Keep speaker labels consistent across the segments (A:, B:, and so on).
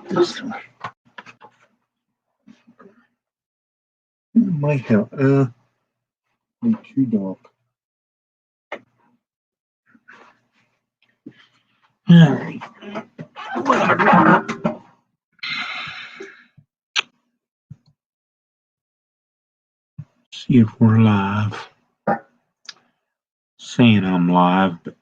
A: This might help. Too dark. All right. See if we're live. Saying I'm live, but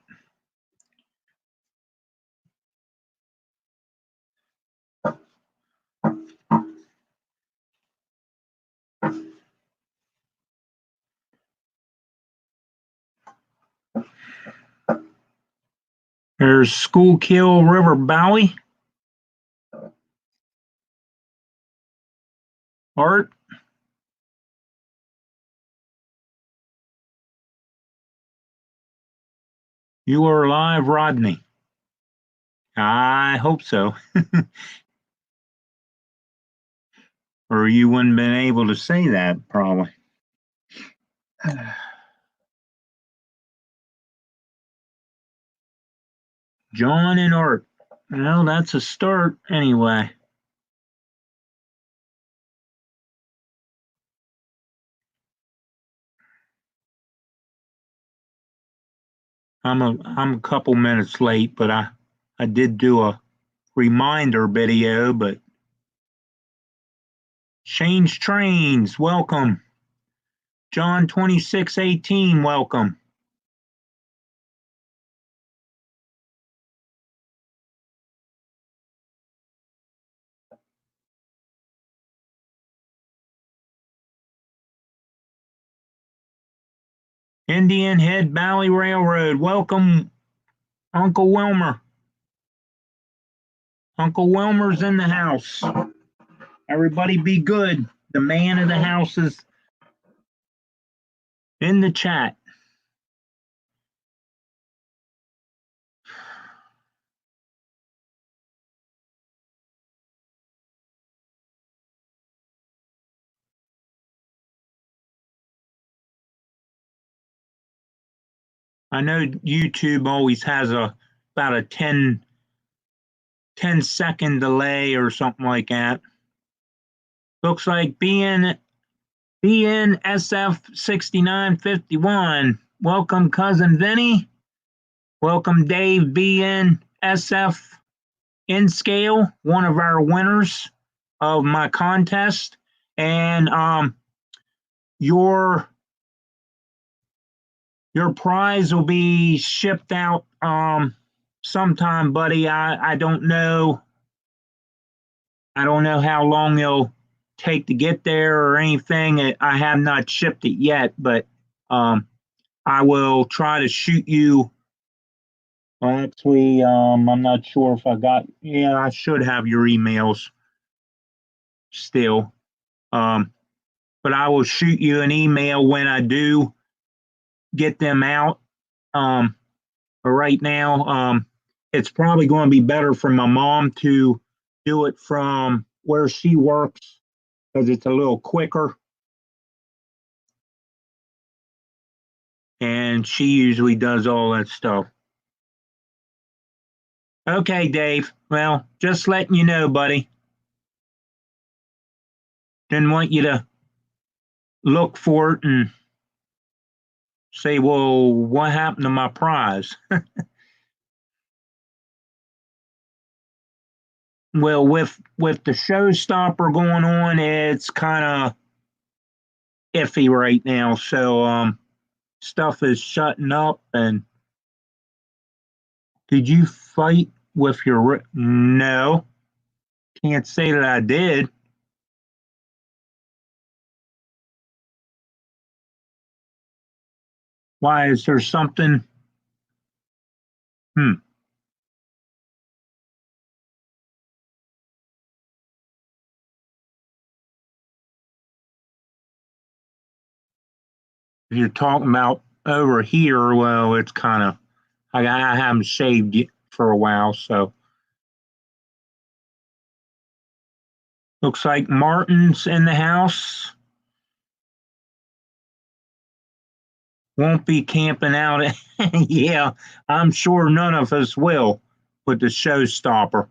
A: there's Schuylkill River Valley. Art. You are live, Rodney. I hope so. Or you wouldn't have been able to say that, probably. John and Art. Well, that's a start anyway. I'm a couple minutes late, but I did do a reminder video, but Change Trains, welcome. John 2618, welcome. Indian Head Valley Railroad, welcome, Uncle Wilmer. Uncle Wilmer's in the house. Everybody be good. The man of the house is in the chat. I know YouTube always has about a 10-second delay or something like that. Looks like BNSF 6951. Welcome, Cousin Vinny. Welcome, Dave BNSF in scale, one of our winners of my contest. And your prize will be shipped out sometime, buddy. I don't know. I don't know how long it'll take to get there or anything. I have not shipped it yet, but I will try to shoot you. Actually, I'm not sure if I got. Yeah, I should have your emails still. But I will shoot you an email when I do get them out. But right now, it's probably going to be better for my mom to do it from where she works because it's a little quicker. And she usually does all that stuff. Okay, Dave. Well, just letting you know, buddy. Didn't want you to look for it and say, well, what happened to my prize? Well, with the showstopper going on, it's kind of iffy right now. So stuff is shutting up. And did you fight with your? No, can't say that I did. Why, is there something? If you're talking about over here, well, it's kind of, I haven't shaved it for a while, so. Looks like Martin's in the house. Won't be camping out. Yeah, I'm sure none of us will with the showstopper.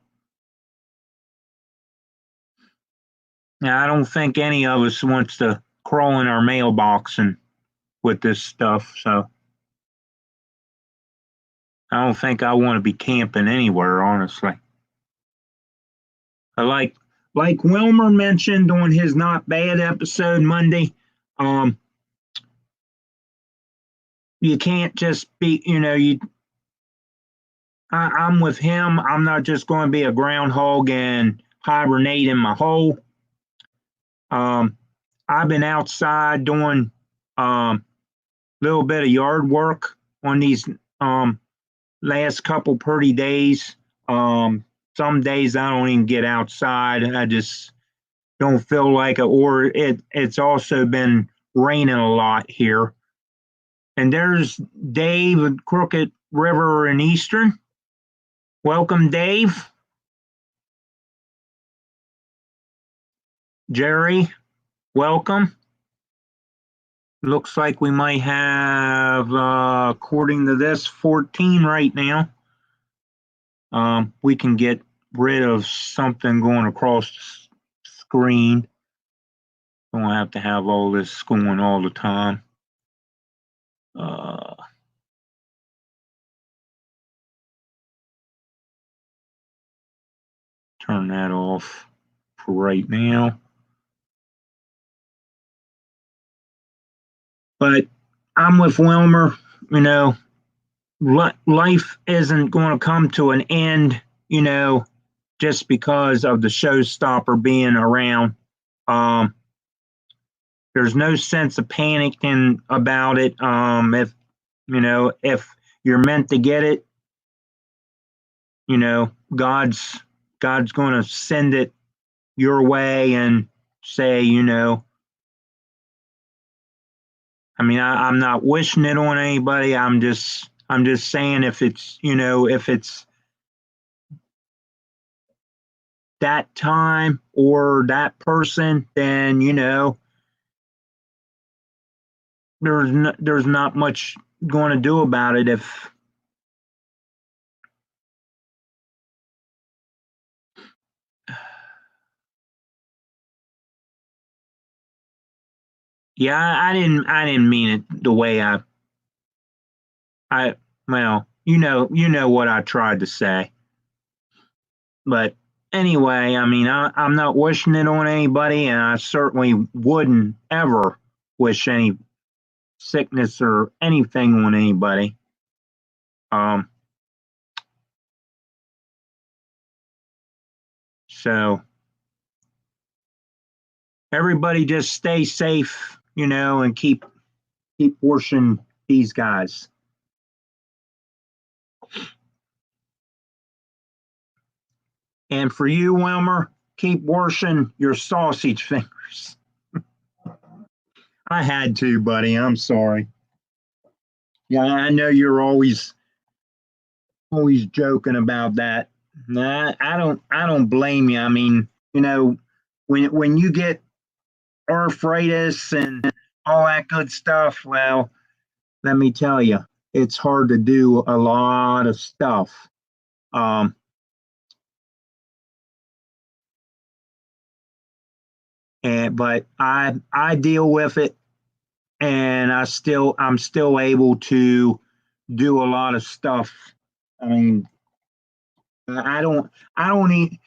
A: Now, I don't think any of us wants to crawl in our mailbox and with this stuff, so I don't think I want to be camping anywhere, honestly. I like Wilmer mentioned on his Not Bad episode Monday, um, you can't just be, I'm with him. I'm not just going to be a groundhog and hibernate in my hole. I've been outside doing a little bit of yard work on these last couple pretty days. Some days I don't even get outside. I just don't feel like it, or it's also been raining a lot here. And there's Dave at Crooked River in Eastern. Welcome, Dave. Jerry, welcome. Looks like we might have, according to this, 14 right now. We can get rid of something going across the screen. Don't have to have all this going all the time. Turn that off for right now. But I'm with Wilmer. Life isn't going to come to an end, just because of the showstopper being around. There's no sense of panicking about it. If you're meant to get it, God's going to send it your way and say, I'm not wishing it on anybody. I'm just saying if it's that time or that person, then there's not much going to do about it. If I didn't mean it the way well, you know what I tried to say. But anyway, I'm not wishing it on anybody, and I certainly wouldn't ever wish any sickness or anything on anybody. So everybody just stay safe, and keep washing these guys. And for you, Wilmer, keep washing your sausage fingers. I had to, buddy. I'm sorry. Yeah, I know you're always joking about that. Nah, I don't blame you. When you get arthritis and all that good stuff, well, let me tell you, it's hard to do a lot of stuff. But I deal with it, and I'm still able to do a lot of stuff. I mean, I don't need.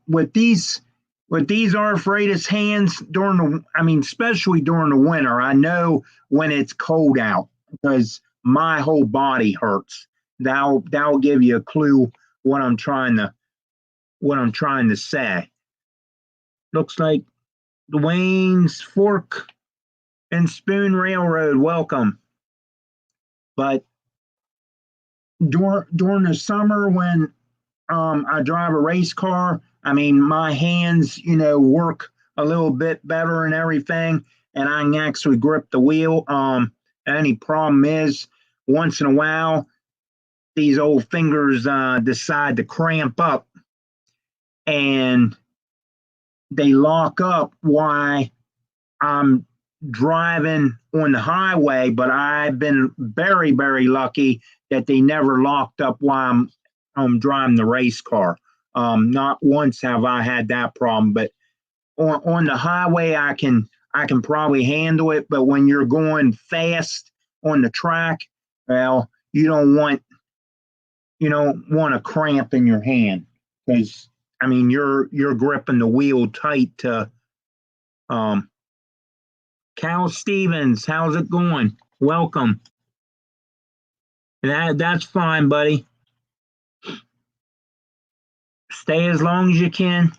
A: With these arthritis hands during especially during the winter, I know when it's cold out because my whole body hurts. That'll give you a clue what I'm trying to say. Looks like Dwayne's Fork and Spoon Railroad, welcome. But during the summer when I drive a race car, my hands, work a little bit better and everything, and I can actually grip the wheel. Any problem is, once in a while, these old fingers decide to cramp up, and they lock up while I'm driving on the highway, but I've been very, very lucky that they never locked up while I'm driving the race car. Not once have I had that problem, but on the highway, I can probably handle it, but when you're going fast on the track, well, you don't want a cramp in your hand, because I mean you're gripping the wheel tight to. Cal Stevens, how's it going? Welcome. That's fine, buddy. Stay as long as you can.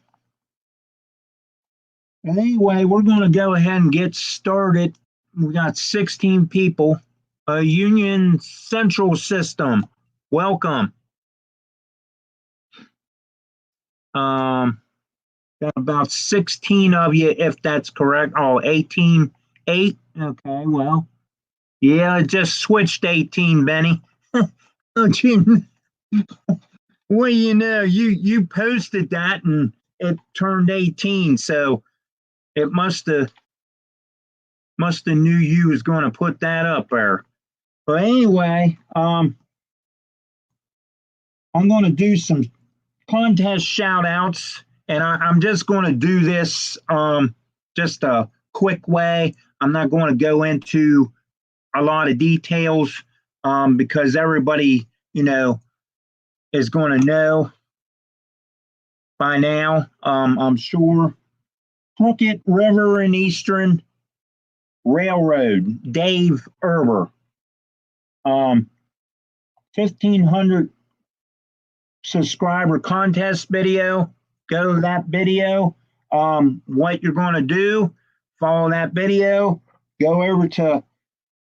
A: Anyway, we're going to go ahead and get started. We got 16 people. Union Central System, welcome. Got about 16 of you, if that's correct. Oh, 18, 8. Okay, well, yeah, it just switched 18, Benny. Don't you? Well, you posted that and it turned 18, so it must have knew you was going to put that up there. But anyway, I'm going to do some contest shout outs, and I'm just going to do this just a quick way. I'm not going to go into a lot of details because everybody, is going to know by now, I'm sure. Crooked River and Eastern Railroad, Dave Erber. 1,500 subscriber contest video. Go to that video. What you're going to do, follow that video, go over to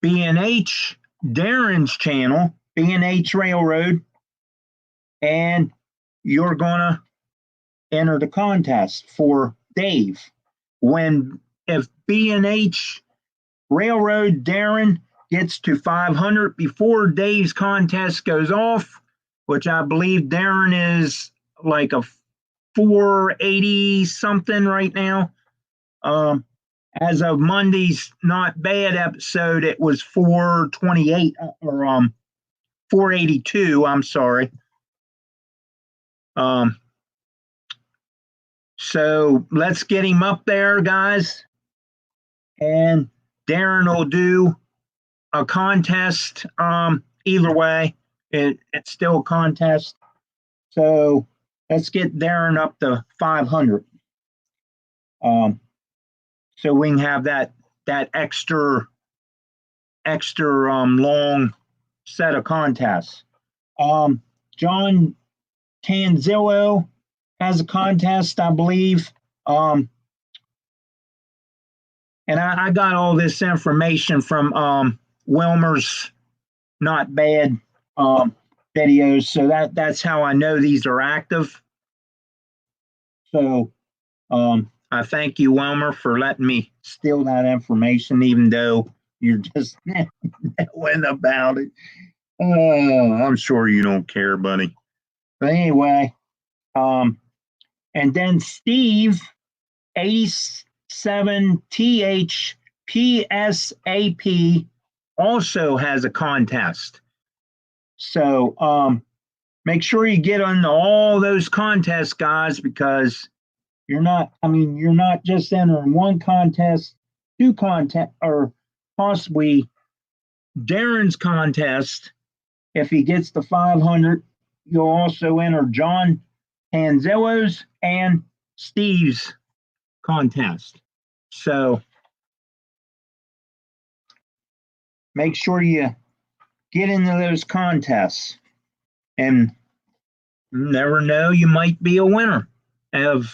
A: B&H, Darren's channel, B&H Railroad, and you're going to enter the contest for Dave. If B&H Railroad Darren gets to 500 before Dave's contest goes off, which I believe Darren is like a 480 something right now. As of Monday's Not Bad episode, it was 428 or 482. I'm sorry. So let's get him up there, guys. And Darren will do a contest. Either way, it's still a contest. So let's get Darren up to 500. So we can have that extra long set of contests. John Tanzillo has a contest, I believe. And I got all this information from Wilmer's Not Bad videos, so that's how I know these are active. So I thank you, Wilmer, for letting me steal that information, even though you're just knowing about it. I'm sure you don't care, buddy. But anyway, and then Steve 87THPSAP also has a contest. So make sure you get on all those contests, guys, because you're not just entering one contest, two contests, or possibly Darren's contest. If he gets the 500, you'll also enter John Tanzillo's and Steve's contest. So make sure you get into those contests, and you never know, you might be a winner of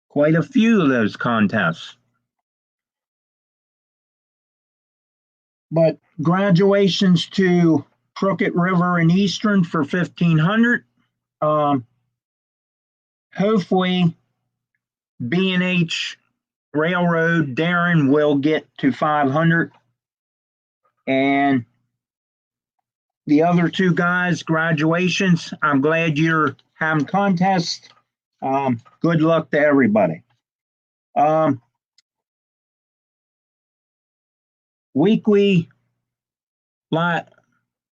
A: quite a few of those contests. But graduations to Crooked River and Eastern for 1,500. Hopefully B&H Railroad Darren will get to 500. And the other two guys, graduations, I'm glad you're having contests. Good luck to everybody. Weekly lot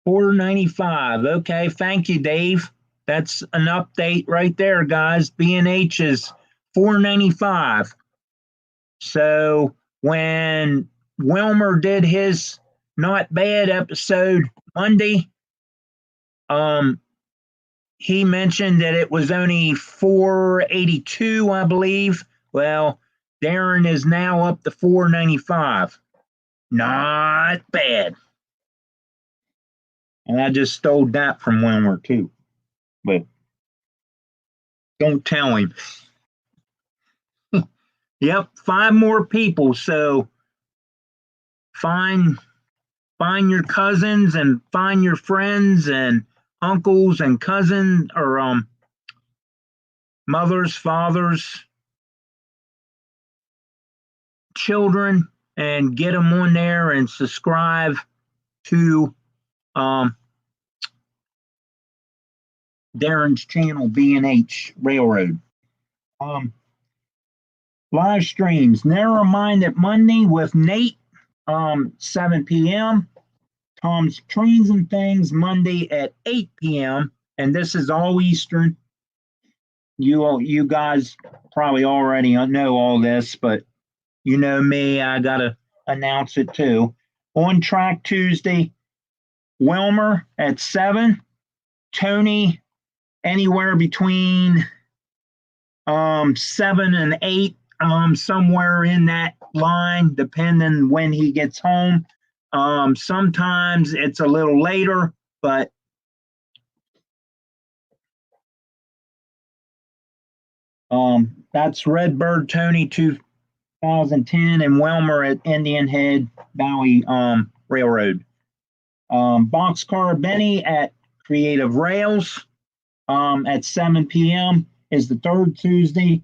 A: 495. Okay, thank you, Dave. That's an update right there, guys. B&H is $4.95. So when Wilmer did his not bad episode Monday, he mentioned that it was only $4.82, I believe. Well, Darren is now up to $4.95. Not bad. And I just stole that from Wilmer too. But don't tell him. Yep, 5 more people. So find your cousins and find your friends and uncles and cousins, or mothers, fathers, children, and get them on there and subscribe to Darren's channel, B&H Railroad. Live streams, Narrow Minded Monday with Nate, 7 p.m. Tom's Trains and Things Monday at 8 p.m. And this is all Eastern. You guys probably already know all this, but you know me, I gotta announce it too. On Track Tuesday, Wilmer at 7, Tony anywhere between 7 and 8, somewhere in that line, depending when he gets home. Sometimes it's a little later, but that's Redbird Tony 2010 and Wilmer at Indian Head Bowie Railroad. Boxcar Benny at Creative Rails at 7 p.m. is the third Tuesday.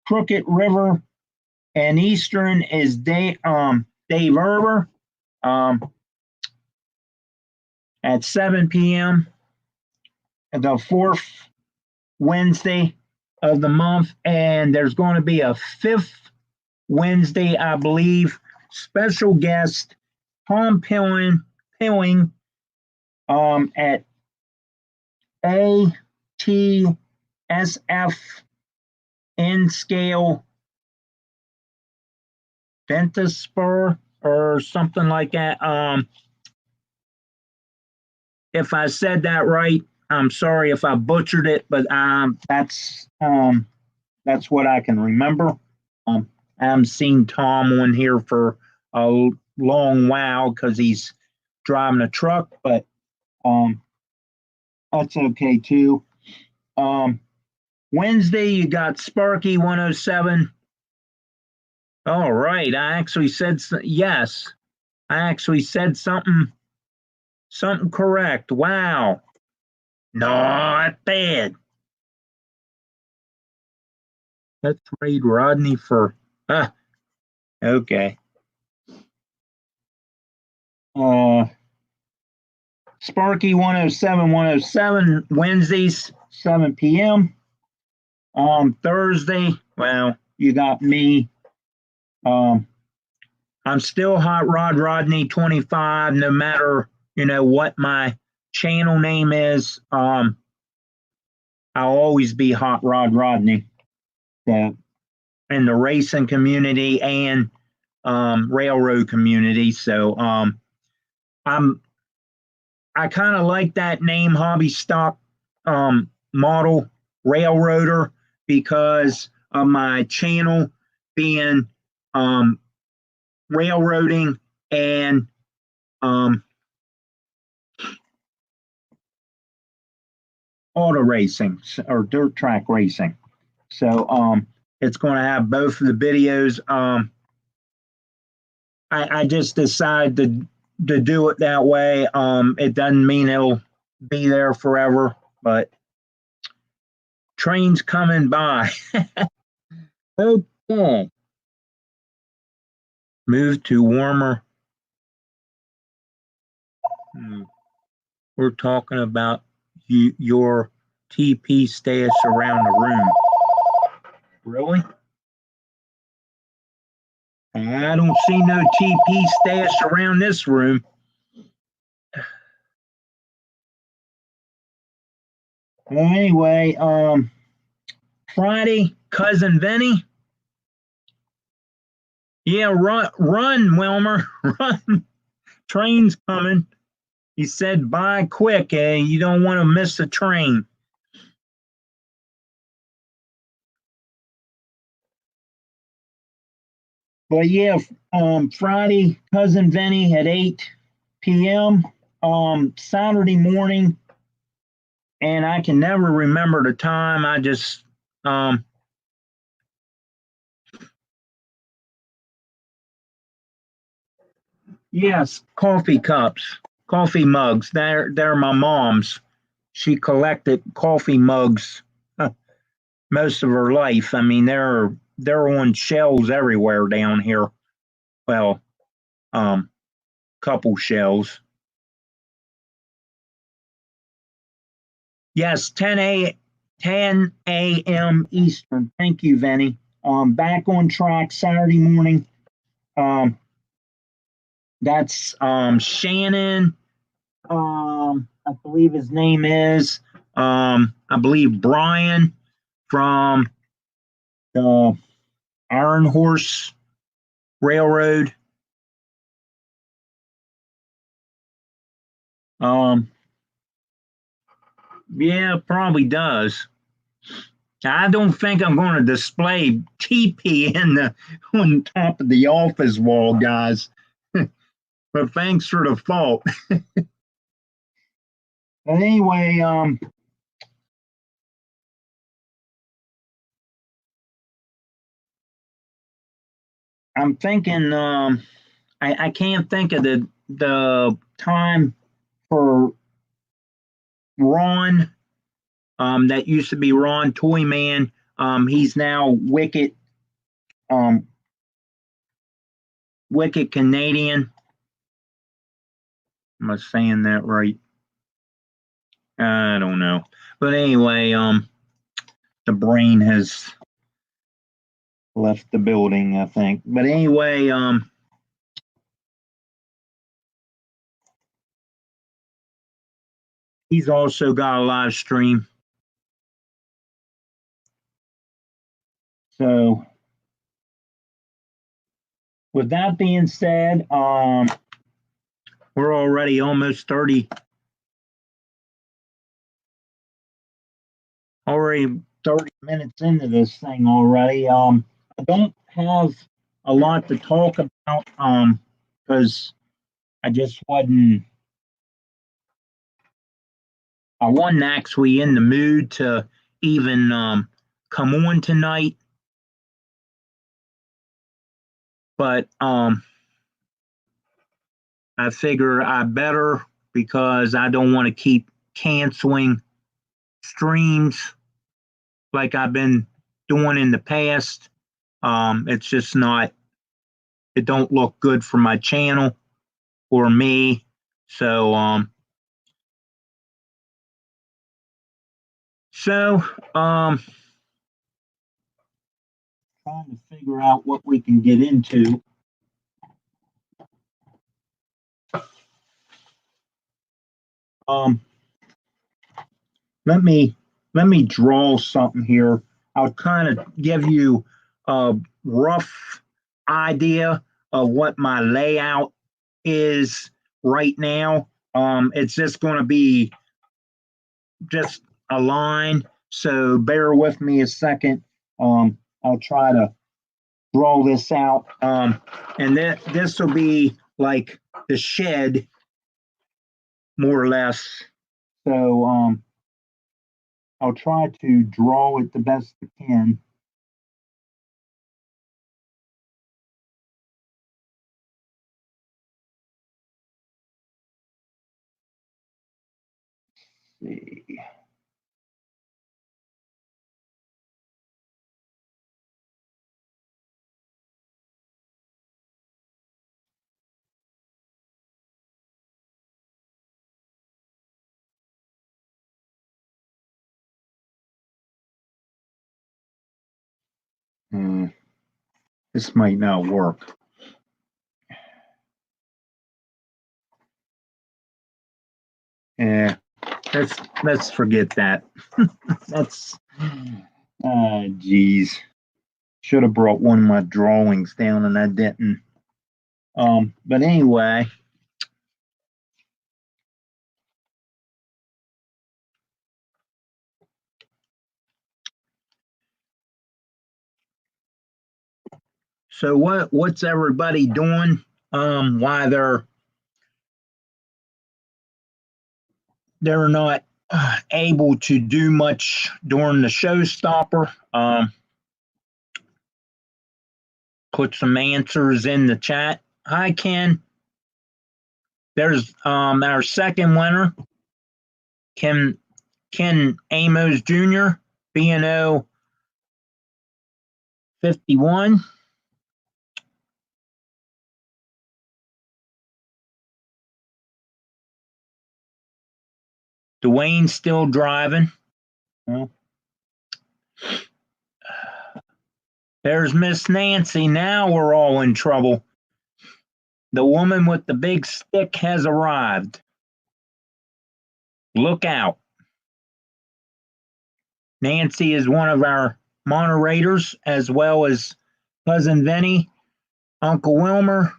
A: Crooked River and Eastern is Dave Erber at 7 p.m. the fourth Wednesday of the month, and there's going to be a fifth Wednesday, I believe. Special guest Tom Pilling at ATSF N Scale Ventusper or something like that. If I said that right, I'm sorry if I butchered it, but that's what I can remember. I haven't seen Tom on here for a long while because he's driving a truck, but that's okay too. Wednesday, you got Sparky 107. All right, I actually said yes. I actually said something correct. Wow. Not bad. Let's trade Rodney for okay. Sparky 107 Wednesdays 7 p.m. Thursday, well, you got me. I'm still Hot Rod Rodney 25, no matter what my channel name is. I'll always be Hot Rod Rodney. In the racing community and railroad community. So I kind of like that name, Hobby Stock Model Railroader, because of my channel being railroading and auto racing or dirt track racing. So it's going to have both of the videos. I just decided to do it that way. It doesn't mean it'll be there forever, but trains coming by. Okay. Move to warmer. We're talking about your TP stash around the room. Really? I don't see no TP stash around this room. Well, anyway, Friday, Cousin Vinny? Yeah, run, Wilmer, run. Train's coming. He said, "Bye quick, you don't want to miss the train." But yeah, Friday, Cousin Vinny at 8 p.m. Saturday morning, and I can never remember the time. I just yes, coffee cups, coffee mugs. They're my mom's. She collected coffee mugs most of her life. I mean, they're on shelves everywhere down here. Well, um, couple shelves. Yes, 10 a.m. Eastern. Thank you, Vinny. Back on track Saturday morning. Um, that's Shannon. I believe his name is. I believe Brian from the Iron Horse Railroad. Um, yeah, probably does. I don't think I'm going to display TP in the on top of the office wall, guys. But thanks for the fault. But anyway, I'm thinking. I can't think of the time for Ron. That used to be Ron Toyman. He's now Wicked. Um, Wicked Canadian. Am I saying that right? I don't know. But anyway, the brain has left the building, I think. But anyway, he's also got a live stream. So with that being said, we're already almost 30 minutes into this thing already. I don't have a lot to talk about because I just wasn't actually in the mood to even come on tonight. But I figure I better because I don't want to keep canceling streams like I've been doing in the past. It's just not. It don't look good for my channel or me. So so trying to figure out what we can get into. Um, let me draw something here. I'll kind of give you a rough idea of what my layout is right now. It's just going to be just a line, so bear with me a second. I'll try to draw this out. And then this will be like the shed, more or less. So I'll try to draw it the best I can. Let's see. This might not work. Yeah, let's forget that. That's Ah, geez. Should have brought one of my drawings down and I didn't. But anyway. So what's everybody doing? Why they're not able to do much during the showstopper? Put some answers in the chat. Hi Ken. There's our second winner, Ken Amos Jr. BNO 51. Dwayne's still driving. Well, there's Miss Nancy. Now we're all in trouble. The woman with the big stick has arrived. Look out. Nancy is one of our moderators, as well as Cousin Vinny, Uncle Wilmer,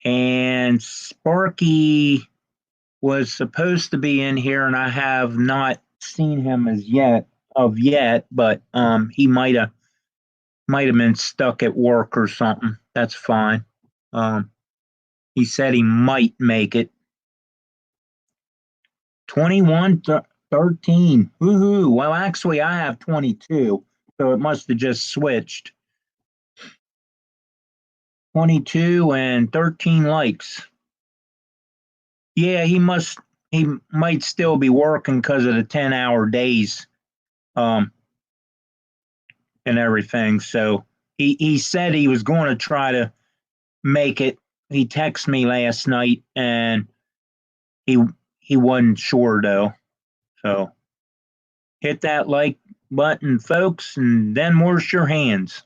A: and Sparky was supposed to be in here, and I have not seen him as yet, but he might have been stuck at work or something. That's fine. He said he might make it. 21-13. Woohoo. Well, actually, I have 22, so it must have just switched. 22 and 13 likes. Yeah, he might still be working because of the 10-hour days and everything. So he said he was going to try to make it. He texted me last night and he wasn't sure though. So hit that like button, folks, and then wash your hands.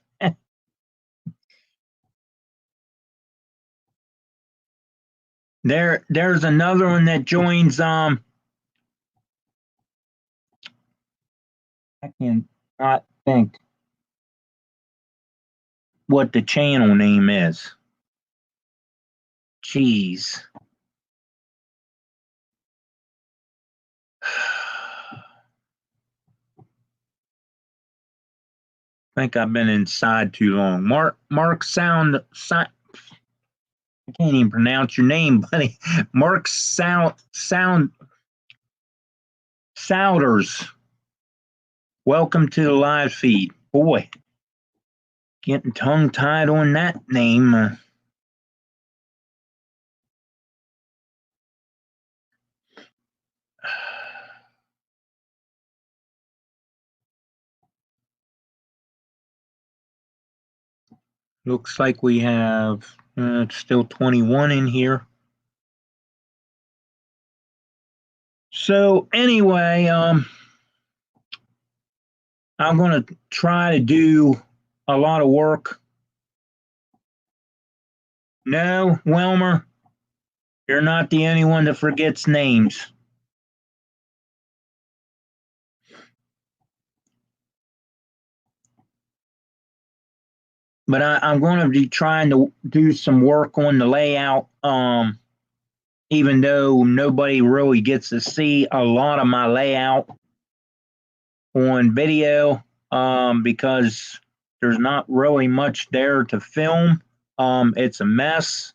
A: There's another one that joins I can not think what the channel name is. Jeez. I think I've been inside too long. Mark Sound I can't even pronounce your name, buddy. Mark Souders. Welcome to the live feed. Boy, getting tongue tied on that name. Looks like we have still 21 in here. So anyway, I'm going to try to do a lot of work. No, Wilmer, you're not the only one that forgets names. But I'm going to be trying to do some work on the layout, even though nobody really gets to see a lot of my layout on video, because there's not really much there to film. It's a mess.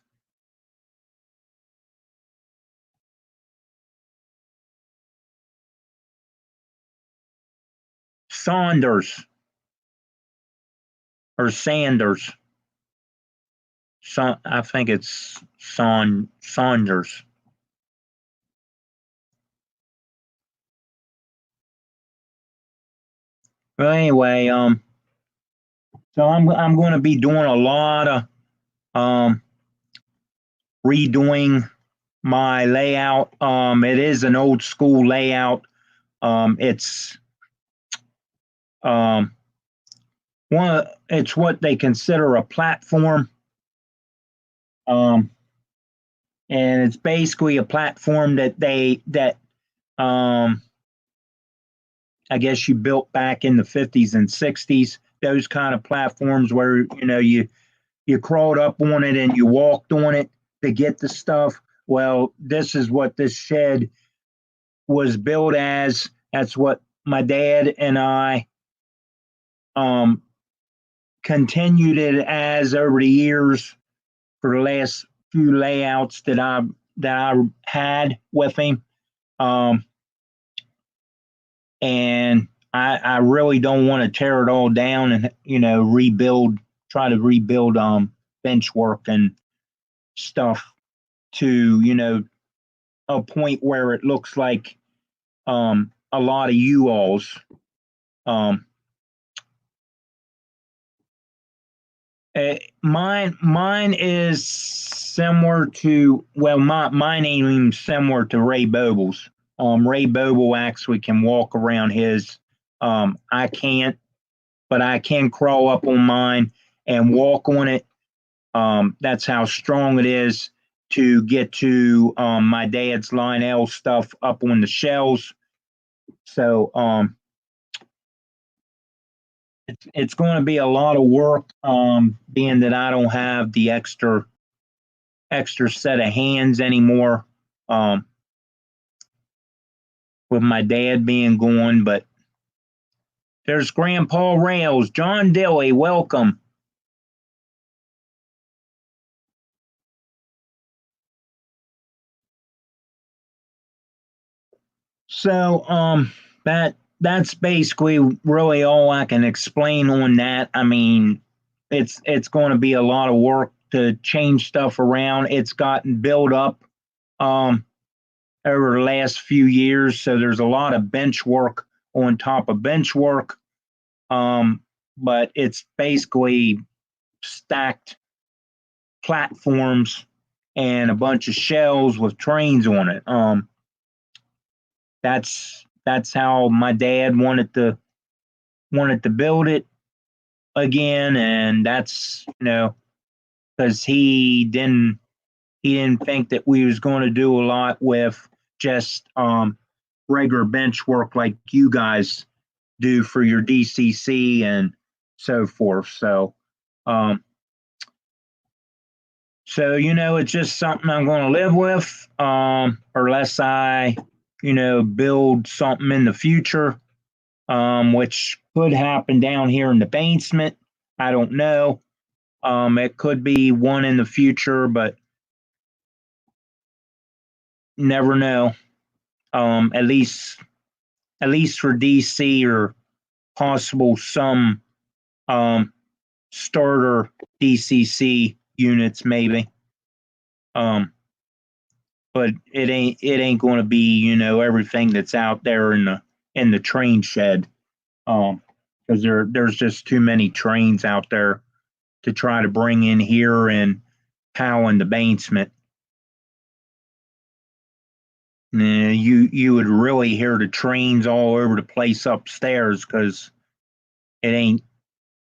A: Saunders or Sanders. I think it's Saunders. But anyway, so I'm going to be doing a lot of redoing my layout. It is an old school layout. It's it's what they consider a platform. And it's basically a platform that I guess you built back in the 50s and 60s, those kind of platforms where, you crawled up on it and you walked on it to get the stuff. Well, this is what this shed was built as. That's what my dad and I um, continued it as over the years for the last few layouts that I had with him. Um, and I really don't want to tear it all down and try to rebuild bench work and stuff to a point where it looks like a lot of U-Alls. Um, mine is similar to, well, mine ain't even similar to Ray Boble's. Ray Boble actually can walk around his. I can't, but I can crawl up on mine and walk on it. That's how strong it is to get to my dad's Lionel stuff up on the shelves. So it's going to be a lot of work, being that I don't have the extra set of hands anymore, with my dad being gone. But there's Grandpa Rails, John Dilly, welcome. So that's basically really all I can explain on that. I mean, it's going to be a lot of work to change stuff around. It's gotten built up over the last few years, so there's a lot of bench work on top of bench work. But it's basically stacked platforms and a bunch of shells with trains on it. That's how my dad wanted to build it again, and that's because he didn't think that we was going to do a lot with just regular bench work like you guys do for your DCC and so forth. So it's just something I'm going to live with, unless I build something in the future, which could happen down here in the basement. I don't know. It could be one in the future, but never know. At least for DC, or possible some starter DCC units maybe. But it ain't going to be everything that's out there in the train shed, because there's just too many trains out there to try to bring in here and pow in the basement. You would really hear the trains all over the place upstairs, because it ain't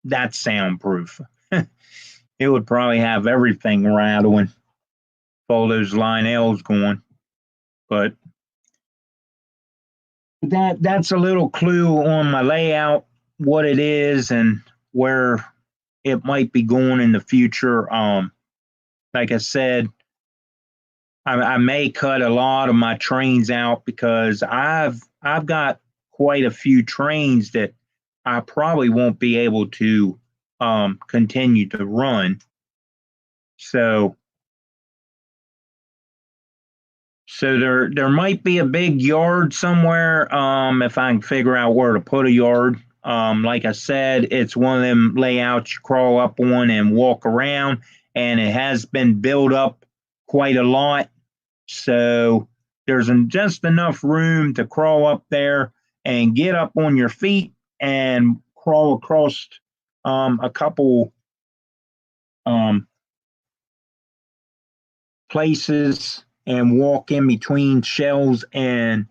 A: that soundproof. It would probably have everything rattling if all those Lionels going. But that's a little clue on my layout, what it is and where it might be going in the future. Like I said, I may cut a lot of my trains out, because I've got quite a few trains that I probably won't be able to continue to run. So there might be a big yard somewhere, if I can figure out where to put a yard. Like I said, it's one of them layouts you crawl up on and walk around, and it has been built up quite a lot. So there's just enough room to crawl up there and get up on your feet and crawl across a couple places and walk in between shells and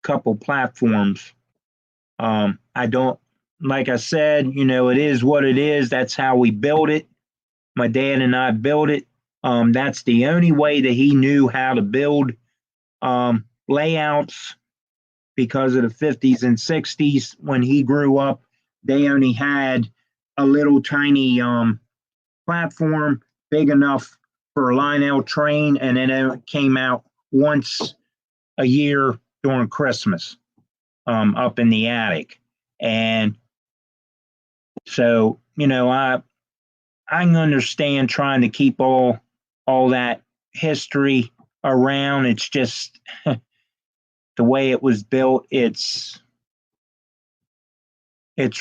A: couple platforms. I don't, like I said, it is what it is. That's how we built it. My dad and I built it. That's the only way that he knew how to build layouts because of the 50s and 60s. When he grew up, they only had a little tiny platform big enough for a Lionel train, and then it came out once a year during Christmas up in the attic. And so, I can understand trying to keep all that history around. It's just the way it was built. It's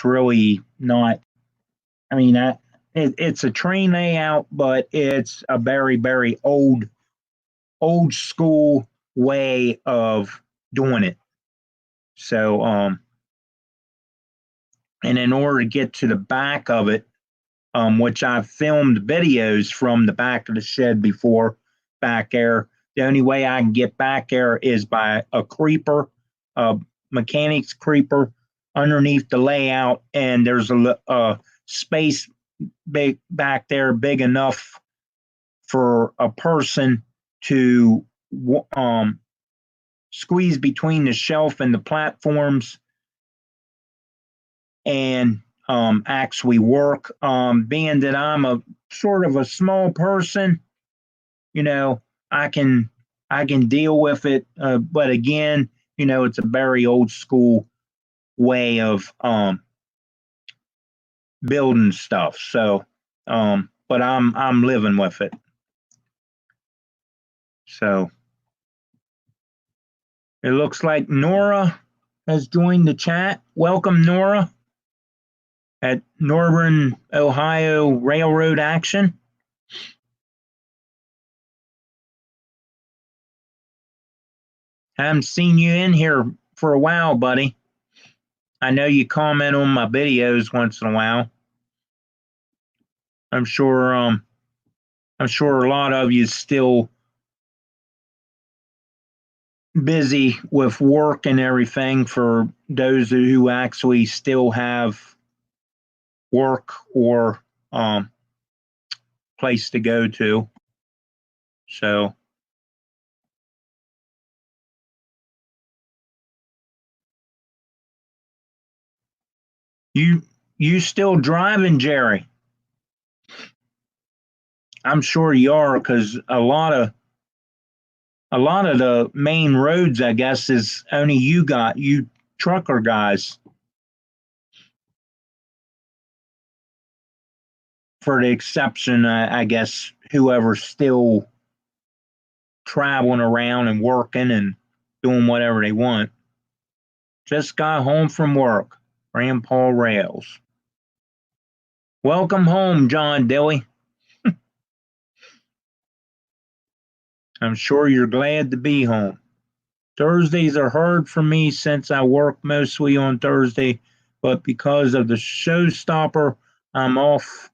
A: really not. I mean, it's a train layout, but it's a very very old school way of doing it. So and in order to get to the back of it, which I've filmed videos from the back of the shed before back there. The only way I can get back there is by a creeper, a mechanic's creeper underneath the layout, and there's a space big back there big enough for a person to squeeze between the shelf and the platforms and actually work. Being that I'm a sort of a small person, I can deal with it. But again, it's a very old school way of building stuff. So, but I'm living with it. So it looks like Nora has joined the chat. Welcome, Nora, at Northern Ohio Railroad Action. Haven't seen you in here for a while, buddy. I know you comment on my videos once in a while. I'm sure a lot of you still busy with work and everything, for those who actually still have work or place to go to. So you still driving, Jerry? I'm sure you are, because a lot of the main roads, I guess, is only you trucker guys, for the exception, I guess, whoever's still traveling around and working and doing whatever they want. Just got home from work. Grandpa Rails. Welcome home, John Dilly. I'm sure you're glad to be home. Thursdays are hard for me since I work mostly on Thursday, but because of the showstopper, I'm off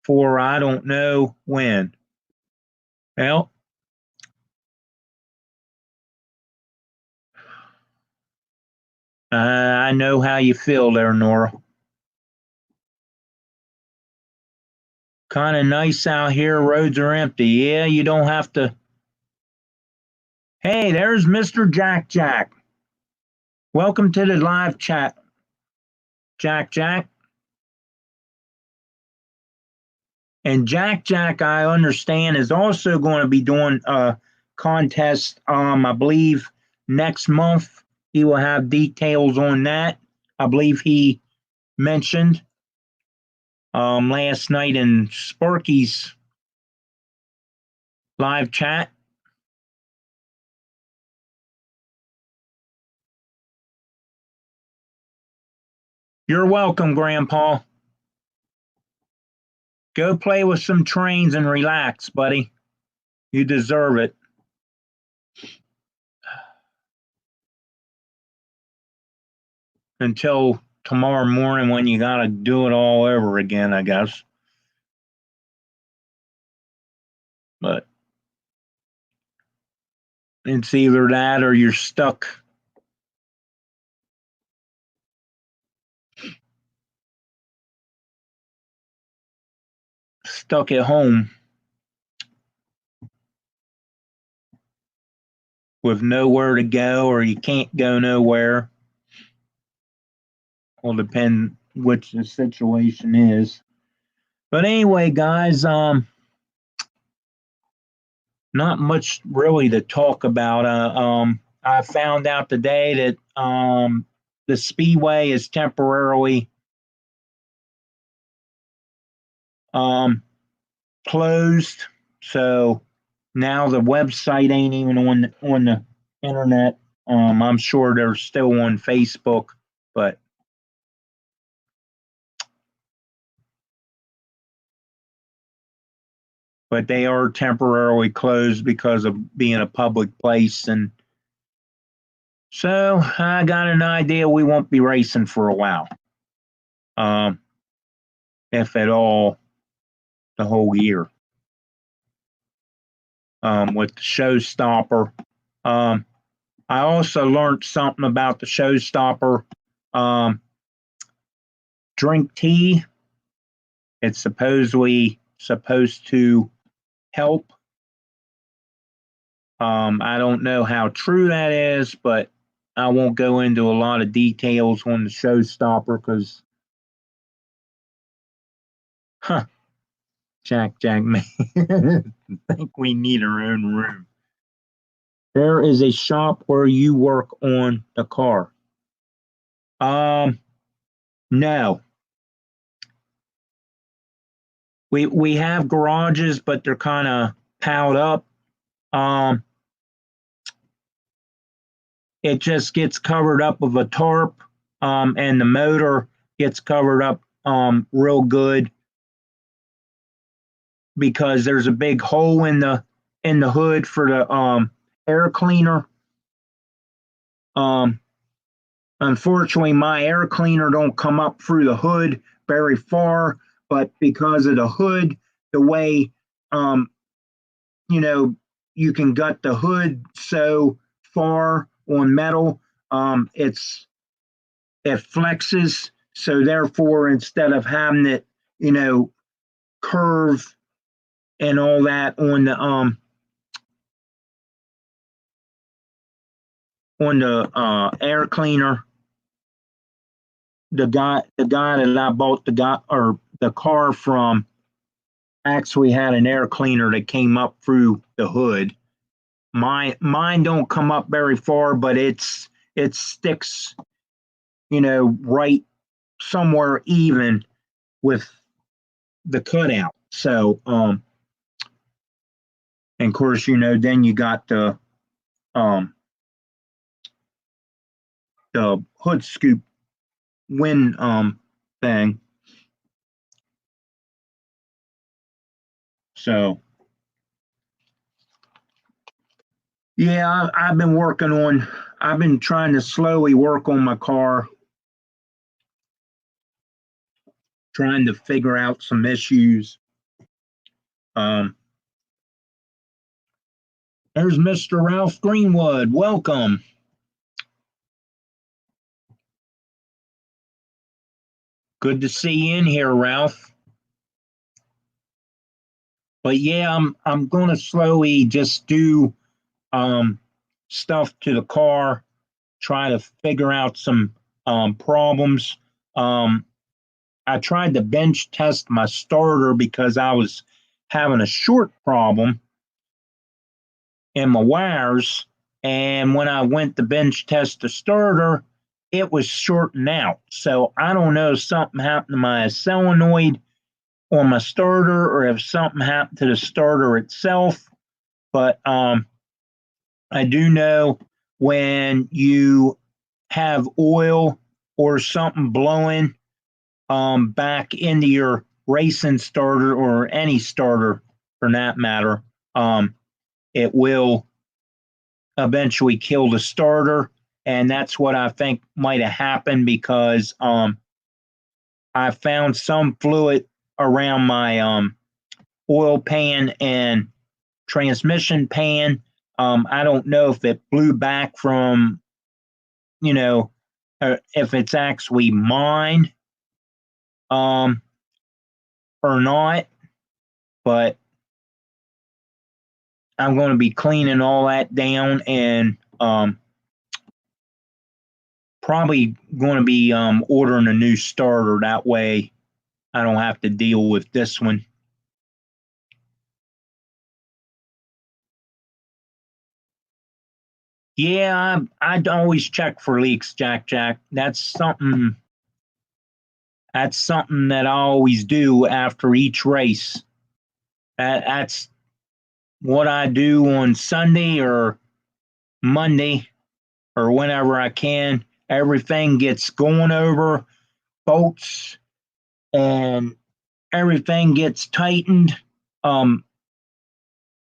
A: for I don't know when. Well, I know how you feel there, Nora. Kind of nice out here. Roads are empty. Yeah, you don't have to. Hey, there's Mr. Jack Jack. Welcome to the live chat, Jack Jack. And Jack Jack, I understand, is also going to be doing a contest. I believe next month. He will have details on that. I believe he mentioned last night in Sparky's live chat. You're welcome, Grandpa. Go play with some trains and relax, buddy. You deserve it. Until tomorrow morning, when you gotta do it all over again, I guess. But it's either that or you're stuck at home. with nowhere to go, or you can't go nowhere. Will depend which the situation is. But anyway, guys, not much really to talk about. I found out today that the Speedway is temporarily closed. So now the website ain't even on the internet. I'm sure they're still on Facebook, but they are temporarily closed because of being a public place. And so I got an idea we won't be racing for a while, if at all, the whole year. With the Showstopper. I also learned something about the Showstopper. Drink tea. It's supposedly supposed to help. I don't know how true that is, but I won't go into a lot of details on the Showstopper because, Jack may think we need our own room. There is a shop where you work on the car. No. We have garages, but they're kind of piled up. It just gets covered up with a tarp, and the motor gets covered up real good because there's a big hole in the hood for the air cleaner. Unfortunately, my air cleaner don't come up through the hood very far, but because of the hood, the way you can gut the hood so far on metal, it flexes. So therefore, instead of having it, curve and all that on the air cleaner, the guy that I bought the car from actually had an air cleaner that came up through the hood. Mine don't come up very far, but it sticks, right somewhere even with the cutout. So, and of course, then you got the hood scoop wind thing. So, yeah, I've been trying to slowly work on my car, trying to figure out some issues. There's Mr. Ralph Greenwood. Welcome. Good to see you in here, Ralph. But yeah, I'm gonna slowly just do stuff to the car, try to figure out some problems. I tried to bench test my starter because I was having a short problem in my wires, and when I went to bench test the starter, it was shorting out. So I don't know if something happened to my solenoid on my starter or if something happened to the starter itself. But I do know when you have oil or something blowing back into your racing starter or any starter for that matter, it will eventually kill the starter. And that's what I think might have happened because I found some fluid around my oil pan and transmission pan. I don't know if it blew back from, if it's actually mine or not, but I'm going to be cleaning all that down and probably going to be ordering a new starter. That way I don't have to deal with this one. Yeah, I'd always check for leaks, Jack. That's something that I always do after each race. That's what I do on Sunday or Monday or whenever I can. Everything gets going over, bolts and everything gets tightened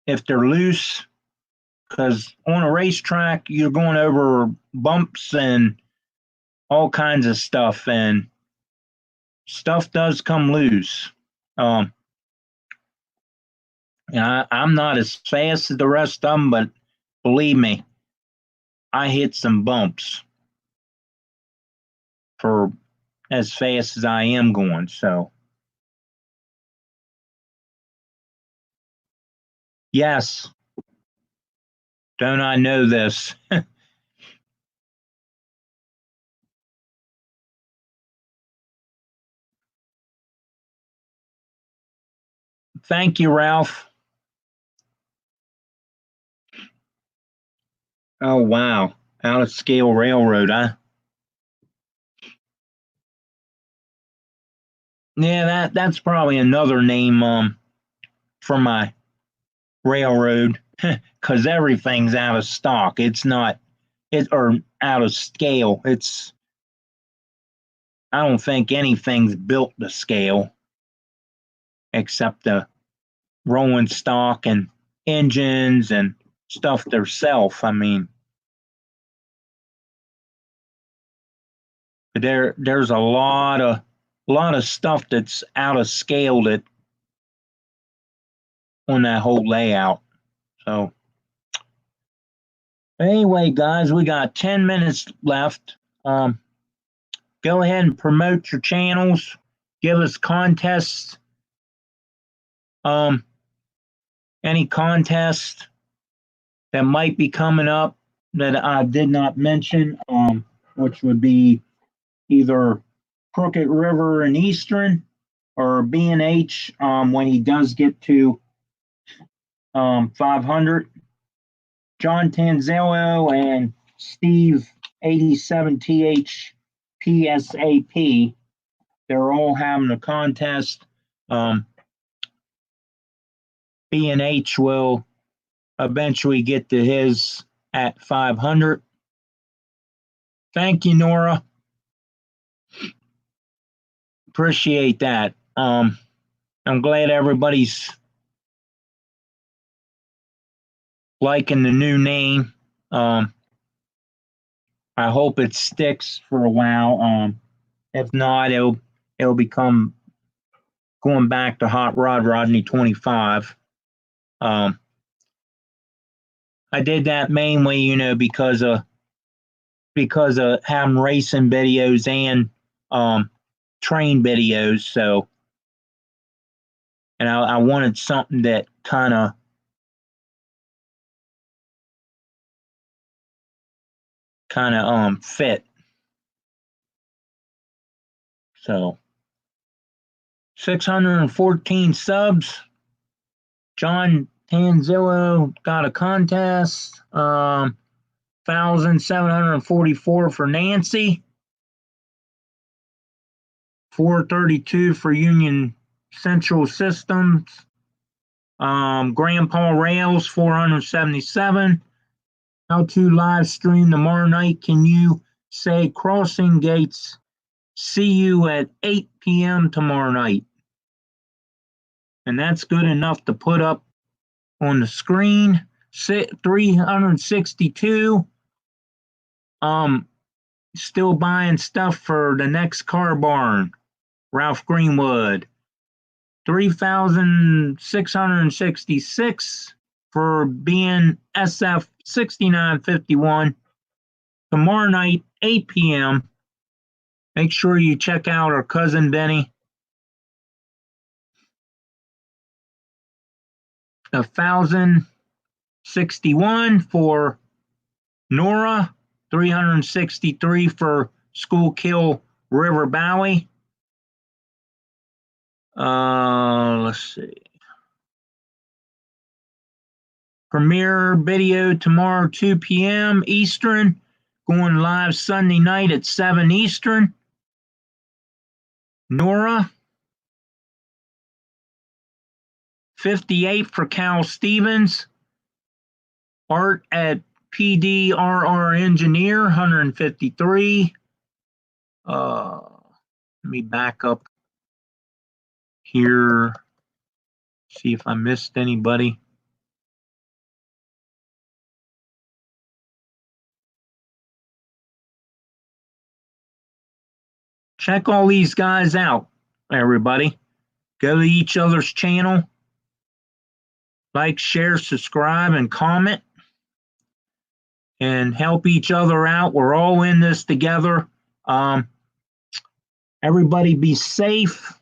A: if they're loose, because on a racetrack you're going over bumps and all kinds of stuff, and stuff does come loose. And I'm not as fast as the rest of them, but believe me, I hit some bumps for as fast as I am going. So, yes, don't I know this? Thank you, Ralph. Oh, wow. Out of scale railroad, huh? Yeah, that's probably another name for my railroad, because everything's out of stock. It's not or out of scale. I don't think anything's built to scale except the rolling stock and engines and stuff theirself. I mean, there's a lot of stuff that's out of scale that on that whole layout. So anyway, guys, we got 10 minutes left. Go ahead and promote your channels. Give us contests. Any contest that might be coming up that I did not mention, which would be either Crooked River and Eastern or B&H when he does get to 500. John Tanzillo and Steve 87TH PSAP, they're all having a contest. B&H will eventually get to his at 500. Thank you, Nora. Appreciate that. I'm glad everybody's liking the new name. I hope it sticks for a while. If not, it'll become going back to Hot Rod Rodney 25. I did that mainly, because of having racing videos and train videos. So, and I wanted something that kind of fit. So 614 subs. John Tanzillo got a contest. 1,744 for Nancy. 432 for Union Central Systems. Grandpa Rails 477. How to live stream tomorrow night? Can you say Crossing Gates? See you at 8 p.m. tomorrow night. And that's good enough to put up on the screen. 362. Still buying stuff for the next car barn. Ralph Greenwood. 3,666 for being SF 6951. Tomorrow night, 8 p.m. Make sure you check out our cousin Benny. 1,000 61 for Nora, 363 for Schuylkill River Valley. Let's see. Premiere video tomorrow, 2 p.m. Eastern. Going live Sunday night at 7 Eastern. Nora. 58 for Cal Stevens. Art at PDRR Engineer, 153. Let me back up here. See if I missed anybody. Check all these guys out, everybody. Go to each other's channel. Like, share, subscribe, and comment. And help each other out. We're all in this together. Everybody be safe.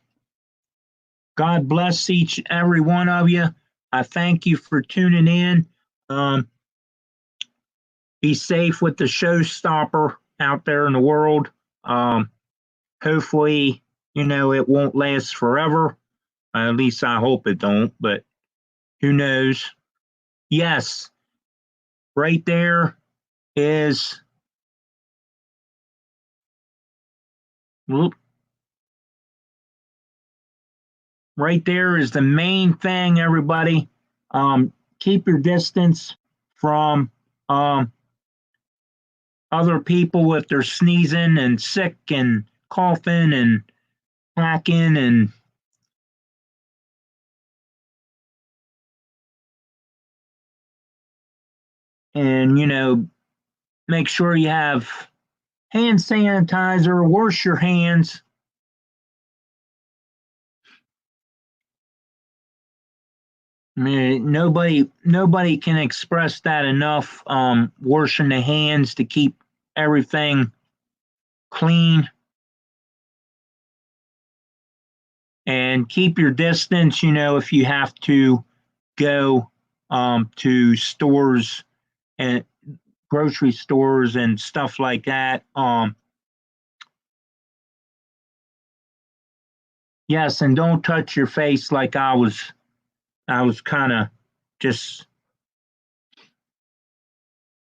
A: God bless every one of you. I thank you for tuning in. Be safe with the showstopper out there in the world. Hopefully, it won't last forever. At least I hope it don't, but who knows? Yes, right there is. Whoop. Right there is the main thing, everybody. Keep your distance from other people if they're sneezing and sick and coughing and hacking and make sure you have hand sanitizer, wash your hands. I mean, nobody can express that enough. Washing the hands to keep everything clean. And keep your distance, if you have to go to stores and grocery stores and stuff like that. Yes, and don't touch your face like I was kind of just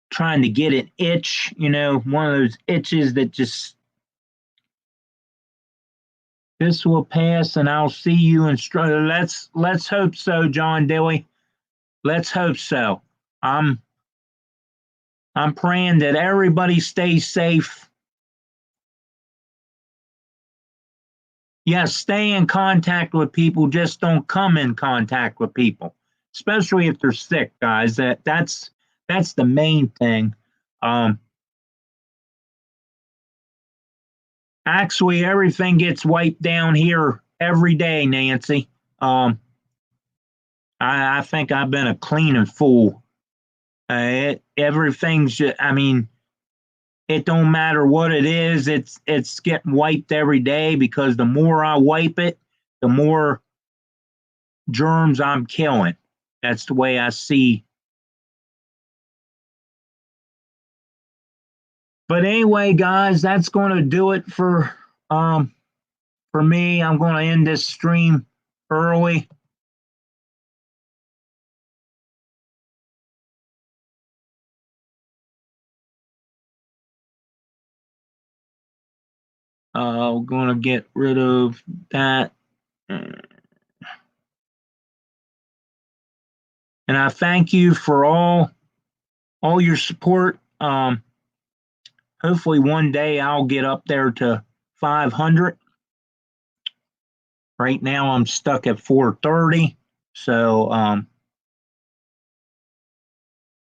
A: trying to get an itch, one of those itches that just. This will pass, and I'll see you in. Let's hope so, John Dewey. Let's hope so. I'm praying that everybody stays safe. Yes, stay in contact with people. Just don't come in contact with people, especially if they're sick, guys. That's the main thing. Actually, everything gets wiped down here every day, Nancy. I think I've been a cleaning fool. Everything's just, it don't matter what it is. It's getting wiped every day because the more I wipe it, the more germs I'm killing. That's the way I see. But anyway, guys, that's going to do it for me. I'm going to end this stream early. We're going to get rid of that. And I thank you for all your support. Hopefully one day I'll get up there to 500. Right now I'm stuck at 430. So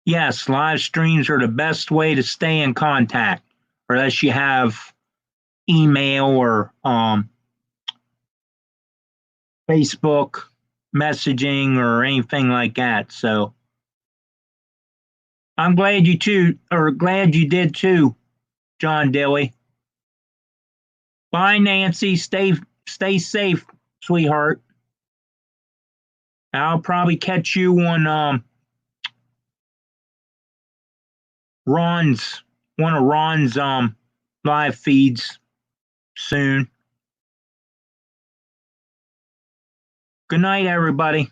A: yes, live streams are the best way to stay in contact, unless you have email or Facebook messaging or anything like that. So I'm glad you did too, John Dilly. Bye, Nancy. Stay safe, sweetheart. I'll probably catch you on one of Ron's live feeds soon. Good night, everybody.